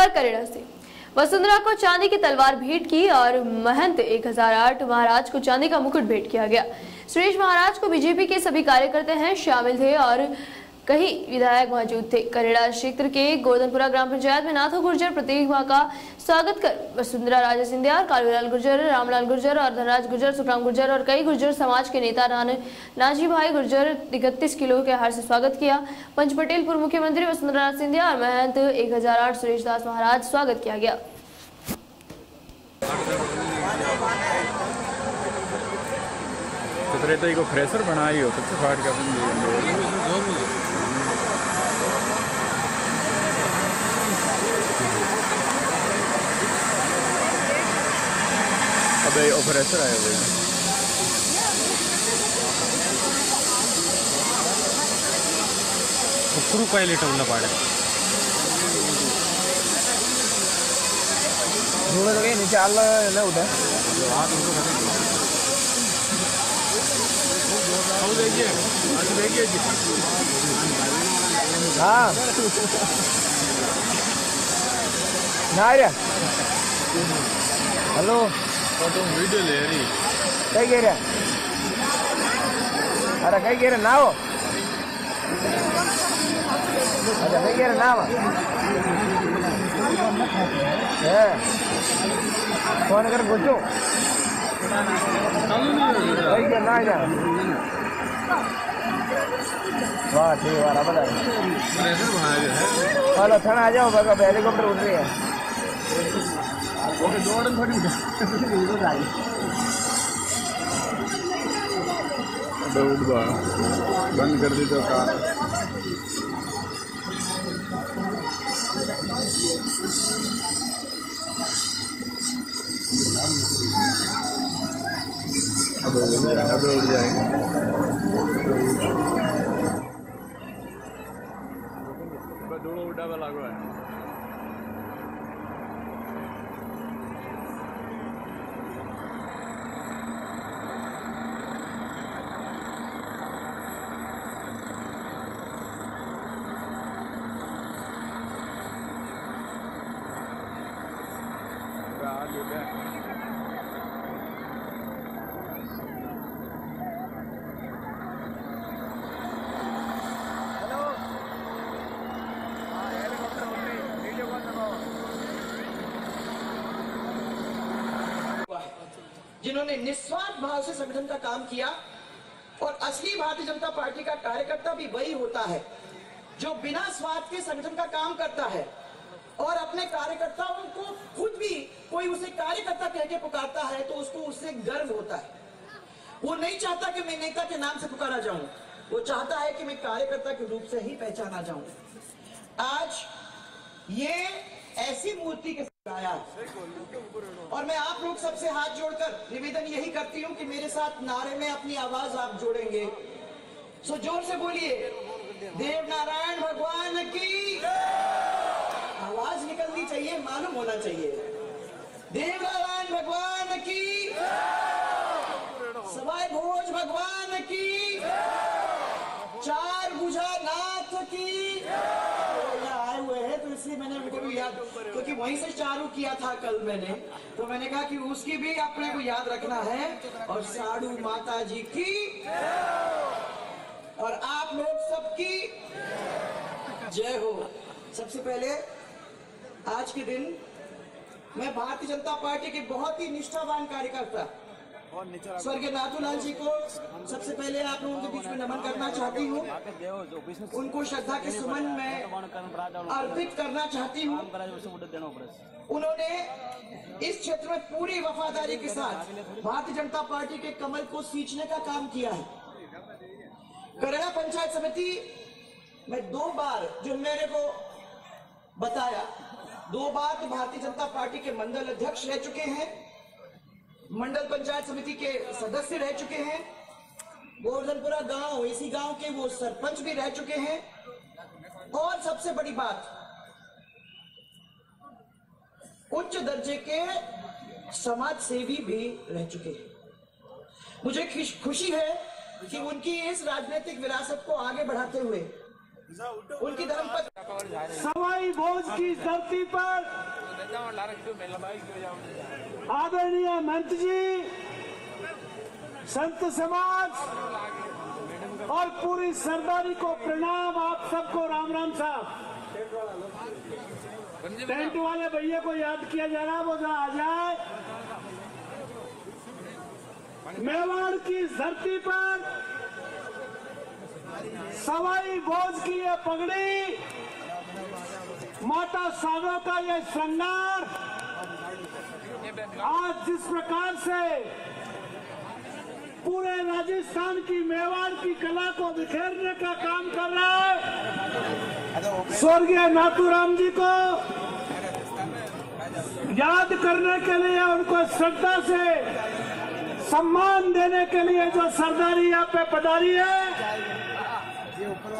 करेड़ा से वसुंधरा को चांदी की तलवार भेंट की और महंत 1008 महाराज को चांदी का मुकुट भेंट किया गया। सुरेश महाराज को बीजेपी के सभी कार्यकर्ता हैं शामिल थे और कई विधायक मौजूद थे। करेड़ा क्षेत्र के गोवर्धनपुरा ग्राम पंचायत में नाथो गुर्जर प्रतीक मां का स्वागत कर वसुंधरा राजे सिंधिया, कालूलाल गुर्जर, रामलाल गुर्जर और धनराज गुर्जर, सुखराम गुर्जर और कई गुर्जर समाज के नेता नाजी भाई गुर्जर 31 किलो के हार से स्वागत किया। पंच पटेल पूर्व मुख्यमंत्री वसुंधरा राजे सिंधिया और महंत 1008 सुरेश दास महाराज स्वागत किया गया। तो को फ्रेशर बनाई हो सबसे फाट का अबे ऑपरेटर आया हुआ है। उकरू पायलट उल्ला पाड़े थोड़ा लगे नीचे आल ना उधर हाँ ना हेलो तो वीडियो ले रही कहीं कह रहे अरे कहीं कह रहे ना हो अच्छा कहीं कह रहे ना फोन कर पूछो कहीं कह ना जा वाह ठीक वाह बता हेलो थाना आ जाओ बगा हेलीकॉप्टर उड़ रही है बंद कर दी तो कार अब उड़ जाएगा। दोनों उड़ा वाला है जिन्होंने निस्वार्थ भाव से संगठन का काम किया। और असली भारतीय जनता पार्टी का कार्यकर्ता भी वही होता है जो बिना स्वार्थ के संगठन का काम करता है और अपने कार्यकर्ताओं को खुद भी कोई उसे कार्यकर्ता कह के पुकारता है तो उसको उससे गर्व होता है। वो नहीं चाहता कि मैं नेता के नाम से पुकारा जाऊं, वो चाहता है कि मैं कार्यकर्ता के रूप से ही पहचाना जाऊं। आज ये ऐसी मूर्ति के आया और मैं आप लोग सबसे हाथ जोड़कर निवेदन यही करती हूं कि मेरे साथ नारे में अपनी आवाज आप जोड़ेंगे। सो जोर से बोलिए, देव नारायण भगवान की आवाज निकलनी चाहिए, मालूम होना चाहिए। देव नारायण भगवान की, सवाई भोज भगवान की, चार भुजा नाथ की। आए हुए हैं तो इसलिए मैंने उनको भी याद, क्योंकि वहीं से चालू किया था कल मैंने, तो मैंने कहा कि उसकी भी अपने को याद रखना है। और साड़ू माता जी की और आप लोग सबकी जय हो। सबसे पहले आज के दिन मैं भारतीय जनता पार्टी के बहुत ही निष्ठावान कार्यकर्ता स्वर्गीय नाथूलाल जी को सबसे पहले आप लोगों के बीच में नमन करना चाहती हूँ। उनको श्रद्धा के सुमन में अर्पित करना चाहती हूँ। उन्होंने इस क्षेत्र में पूरी वफादारी के साथ भारतीय जनता पार्टी के कमल को सींचने का काम किया है। करेड़ा पंचायत समिति में 2 बार जो मेरे को बताया, 2 बार तो भारतीय जनता पार्टी के मंडल अध्यक्ष रह चुके हैं, मंडल पंचायत समिति के सदस्य रह चुके हैं, गोवर्धनपुरा गांव, इसी गांव के वो सरपंच भी रह चुके हैं और सबसे बड़ी बात, उच्च दर्जे के समाज सेवी भी रह चुके हैं। मुझे खुशी है कि उनकी इस राजनीतिक विरासत को आगे बढ़ाते हुए उनकी धर्मपत्नी सवाई भोज की धरती पर आदरणीय महंत जी, संत समाज और पूरी सरदारी को प्रणाम। आप सबको राम राम साहब। टेंट वाले भैया को याद किया जा रहा है, वो जरा आ जाए। मेवाड़ की इस धरती पर सवाई भोज की ये पगड़ी, माता साधो का ये श्रृंगार आज जिस प्रकार से पूरे राजस्थान की मेवाड़ की कला को बिखेरने का काम कर रहा है, स्वर्गीय नाथूराम जी को याद करने के लिए, उनको श्रद्धा से सम्मान देने के लिए जो सरदारी यहाँ पे पधारी है,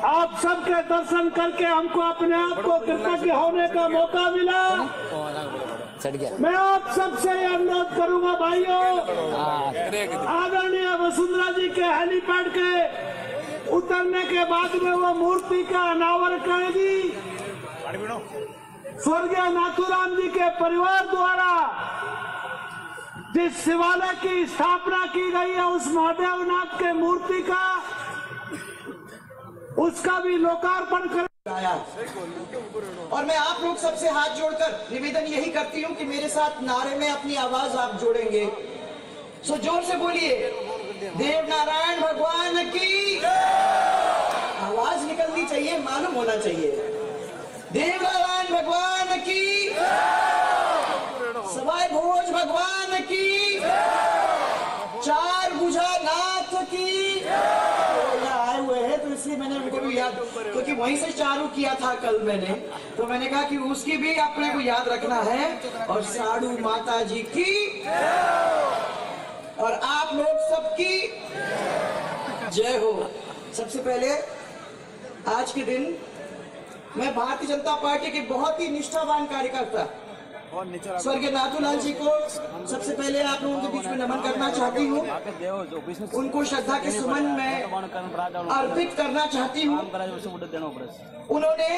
आप सबके दर्शन करके हमको अपने आप को कृतज्ञ होने का मौका मिला। मैं आप सबसे अनुरोध करूंगा भाइयों, आदरणीय वसुंधरा जी के हेलीपैड के उतरने के बाद में वो मूर्ति का अनावरण करेगी। स्वर्गीय नाथूराम जी के परिवार द्वारा जिस शिवालय की स्थापना की गई है, उस महादेवनाथ के मूर्ति का, उसका भी लोकार्पण कर आया। और मैं आप लोग सबसे हाथ जोड़कर निवेदन यही करती हूँ कि मेरे साथ नारे में अपनी आवाज आप जोड़ेंगे। सो जोर से बोलिए, देव नारायण भगवान की आवाज निकलनी चाहिए, मालूम होना चाहिए। देव नारायण भगवान की, सवाई भोज भगवान की, चार भुजा नाथ की। आए हुए हैं तो इसलिए मैंने उनको भी याद, क्योंकि वहीं से चालू किया था कल मैंने, तो मैंने कहा कि उसकी भी अपने को याद रखना है। और साधु माता जी की और आप लोग सबकी जय हो। सबसे पहले आज के दिन मैं भारतीय जनता पार्टी के बहुत ही निष्ठावान कार्यकर्ता स्वर्गीय नाथूलाल जी को सबसे पहले आप लोगों के बीच में नमन करना चाहती हूँ। उनको श्रद्धा के सुमन में अर्पित करना चाहती हूँ। उन्होंने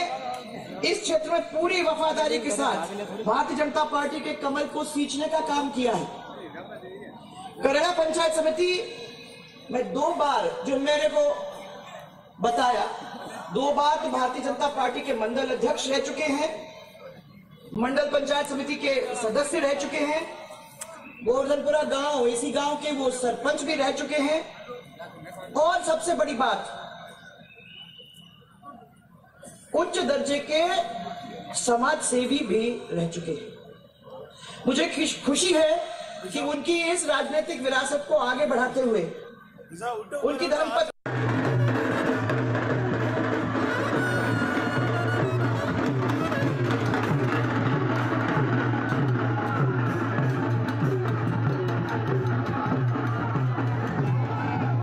इस क्षेत्र में पूरी वफादारी के साथ भारतीय जनता पार्टी के कमल को सींचने का काम किया है। करेला पंचायत समिति में 2 बार, जो मेरे को बताया, 2 बार तो भारतीय जनता पार्टी के मंडल अध्यक्ष रह चुके हैं, मंडल पंचायत समिति के सदस्य रह चुके हैं, गोवर्धनपुरा गांव, इसी गांव के वो सरपंच भी रह चुके हैं, और सबसे बड़ी बात, उच्च दर्जे के समाज सेवी भी रह चुके हैं। मुझे खुशी है कि उनकी इस राजनीतिक विरासत को आगे बढ़ाते हुए उनकी धर्मपत्नी